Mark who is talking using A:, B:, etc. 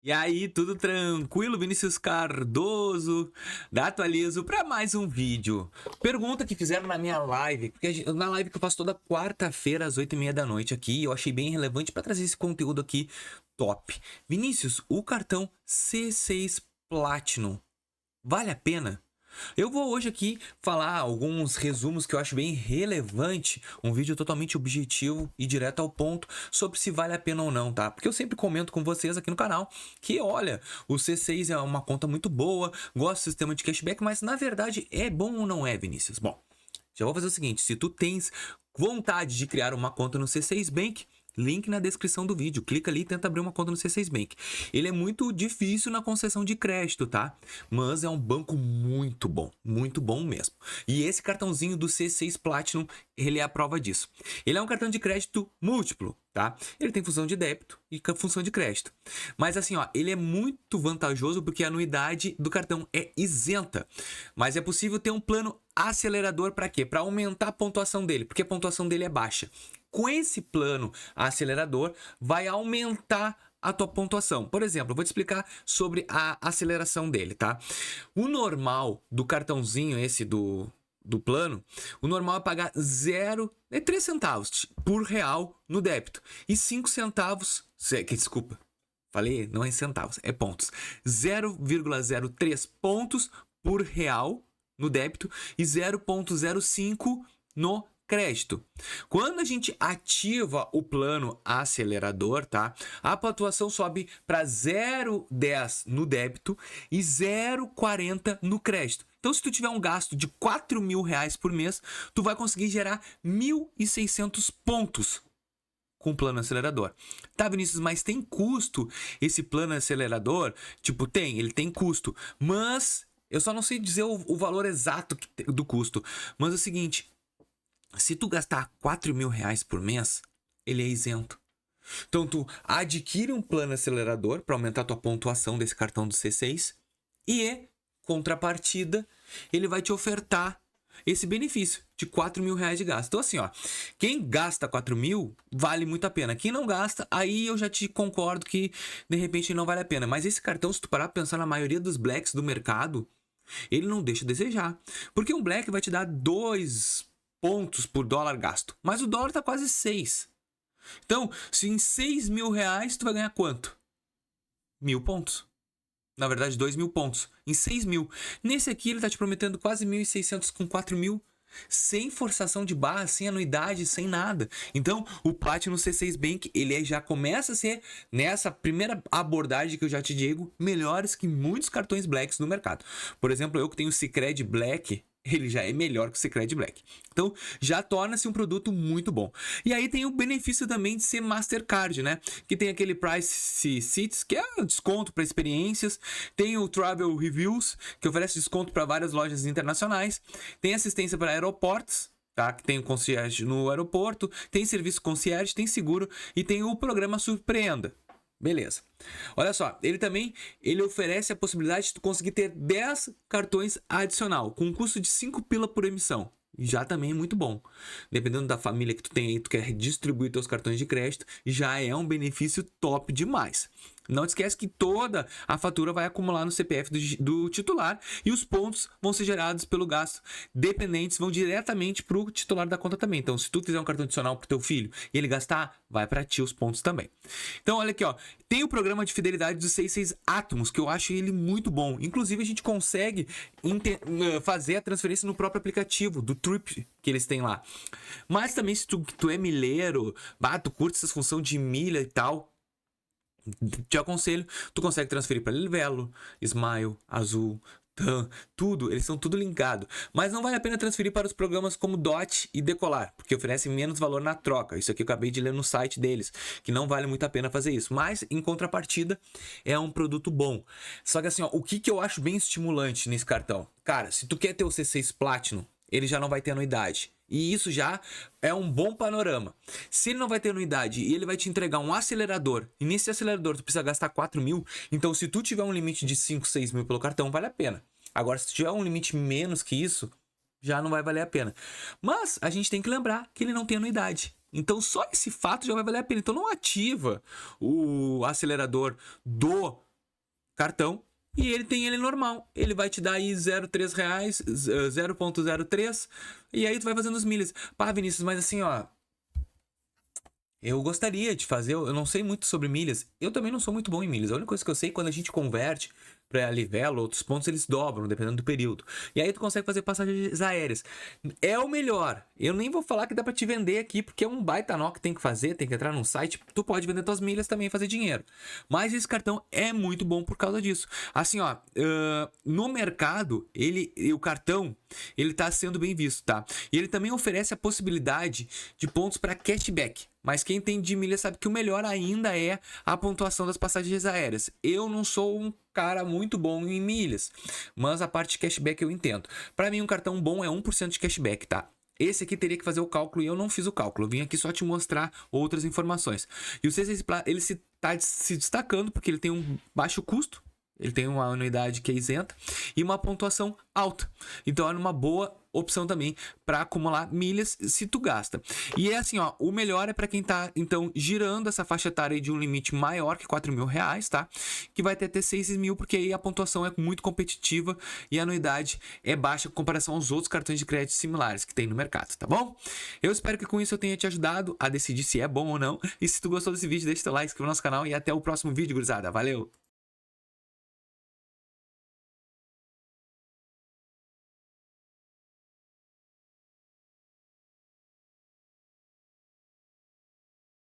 A: E aí, tudo tranquilo? Vinícius Cardoso, da Atualizo, para mais um vídeo. Pergunta que fizeram na minha live, porque na live que eu faço toda quarta-feira às 8h30 da noite aqui, eu achei bem relevante para trazer esse conteúdo aqui top. Vinícius, o cartão C6 Platinum, vale a pena? Eu vou hoje aqui falar alguns resumos que eu acho bem relevante, um vídeo totalmente objetivo e direto ao ponto sobre se vale a pena ou não, tá? Porque eu sempre comento com vocês aqui no canal que, olha, o C6 é uma conta muito boa, gosto do sistema de cashback, mas na verdade é bom ou não é, Vinícius? Bom, já vou fazer o seguinte, se tu tens vontade de criar uma conta no C6 Bank, link na descrição do vídeo, clica ali e tenta abrir uma conta no C6 Bank. Ele é muito difícil na concessão de crédito, tá? Mas é um banco muito bom mesmo. E esse cartãozinho do C6 Platinum, ele é a prova disso. Ele é um cartão de crédito múltiplo, tá? Ele tem função de débito e função de crédito. Mas assim, ó, ele é muito vantajoso porque a anuidade do cartão é isenta. Mas é possível ter um plano acelerador para quê? Para aumentar a pontuação dele, porque a pontuação dele é baixa. Com esse plano acelerador, vai aumentar a tua pontuação. Por exemplo, eu vou te explicar sobre a aceleração dele, tá? O normal do cartãozinho esse do plano, o normal é pagar 3 centavos por real no débito e 5 centavos, desculpa, falei, não é centavos, é pontos, 0,03 pontos por real no débito e 0,05 no crédito. Quando a gente ativa o plano acelerador, tá? A pontuação sobe para 0,10 no débito e 0,40 no crédito. Então, se tu tiver um gasto de R$4.000 por mês, tu vai conseguir gerar 1.600 pontos com o plano acelerador. Tá, Vinícius, mas tem custo esse plano acelerador? Tipo, ele tem custo, mas eu só não sei dizer o valor exato do custo. Mas é o seguinte, se tu gastar R$4.000 por mês, ele é isento. Então, tu adquire um plano acelerador para aumentar a tua pontuação desse cartão do C6 e, contrapartida, ele vai te ofertar esse benefício de R$4.000 de gasto. Então, assim, ó, quem gasta 4.000 vale muito a pena. Quem não gasta, aí eu já te concordo que, de repente, não vale a pena. Mas esse cartão, se tu parar pra pensar na maioria dos blacks do mercado, ele não deixa a desejar. Porque um black vai te dar 2 pontos por dólar gasto, mas o dólar tá quase 6. Então, se em R$6.000 tu vai ganhar quanto? 1.000 pontos. Na verdade, 2.000 pontos. Em 6.000. Nesse aqui ele tá te prometendo quase 1.600 com 4.000. Sem forçação de barra, sem anuidade, sem nada. Então, o Platinum C6 Bank, ele já começa a ser, nessa primeira abordagem que eu já te digo, melhores que muitos cartões Blacks no mercado. Por exemplo, eu que tenho o Sicredi Black, ele já é melhor que o Sicredi Black. Então, já torna-se um produto muito bom. E aí tem o benefício também de ser Mastercard, né? Que tem aquele Price Seats, que é um desconto para experiências. Tem o Travel Reviews, que oferece desconto para várias lojas internacionais. Tem assistência para aeroportos, tá? Que tem o concierge no aeroporto. Tem serviço concierge, tem seguro e tem o programa Surpreenda. Beleza. Olha só, ele oferece a possibilidade de tu conseguir ter 10 cartões adicional, com um custo de 5 pila por emissão. Já também é muito bom. Dependendo da família que tu tem aí, tu quer distribuir teus cartões de crédito, já é um benefício top demais. Não te esquece que toda a fatura vai acumular no CPF do titular e os pontos vão ser gerados pelo gasto dependentes, vão diretamente para o titular da conta também. Então, se tu fizer um cartão adicional para teu filho e ele gastar, vai para ti os pontos também. Então, olha aqui, ó, tem o programa de fidelidade do C6 Atomos, que eu acho ele muito bom. Inclusive, a gente consegue fazer a transferência no próprio aplicativo do Trip que eles têm lá. Mas também, se tu é milheiro, tu curte essa função de milha e tal, te aconselho, tu consegue transferir para Livelo, Smile, Azul, TAM, tudo, eles são tudo linkado. Mas não vale a pena transferir para os programas como DOT e Decolar, porque oferecem menos valor na troca. Isso aqui eu acabei de ler no site deles, que não vale muito a pena fazer isso. Mas, em contrapartida, é um produto bom. Só que assim, ó, o que eu acho bem estimulante nesse cartão? Cara, se tu quer ter o C6 Platinum, ele já não vai ter anuidade. E isso já é um bom panorama. Se ele não vai ter anuidade e ele vai te entregar um acelerador, e nesse acelerador tu precisa gastar 4.000, então se tu tiver um limite de 5, 6 mil pelo cartão, vale a pena. Agora, se tu tiver um limite menos que isso, já não vai valer a pena. Mas a gente tem que lembrar que ele não tem anuidade. Então só esse fato já vai valer a pena. Então não ativa o acelerador do cartão. E ele tem ele normal. Ele vai te dar aí R$0,3, 0,03. E aí tu vai fazendo os milhas. Pá, Vinícius, mas assim, ó. Eu gostaria de fazer, eu não sei muito sobre milhas. Eu também não sou muito bom em milhas. A única coisa que eu sei é que quando a gente converte para livelo, outros pontos eles dobram, dependendo do período. E aí tu consegue fazer passagens aéreas. É o melhor. Eu nem vou falar que dá para te vender aqui, porque é um baita nó que tem que fazer, tem que entrar num site. Tu pode vender tuas milhas também e fazer dinheiro. Mas esse cartão é muito bom por causa disso. Assim, ó, no mercado, o cartão, ele tá sendo bem visto, tá? E ele também oferece a possibilidade de pontos para cashback. Mas quem tem de milha sabe que o melhor ainda é a pontuação das passagens aéreas. Eu não sou um cara muito bom em milhas, mas a parte de cashback eu entendo. Para mim, um cartão bom é 1% de cashback, tá? Esse aqui teria que fazer o cálculo e eu não fiz o cálculo. Eu vim aqui só te mostrar outras informações. E o C6 Plus, ele está se destacando porque ele tem um baixo custo. Ele tem uma anuidade que é isenta e uma pontuação alta. Então é uma boa opção também para acumular milhas se tu gasta. E é assim, ó, o melhor é para quem tá então girando essa faixa etária de um limite maior que R$4.000, tá? Que vai ter 6 mil, porque aí a pontuação é muito competitiva e a anuidade é baixa em comparação aos outros cartões de crédito similares que tem no mercado, tá bom? Eu espero que com isso eu tenha te ajudado a decidir se é bom ou não. E se tu gostou desse vídeo, deixa teu like, inscreva no nosso canal e até o próximo vídeo, gurizada. Valeu!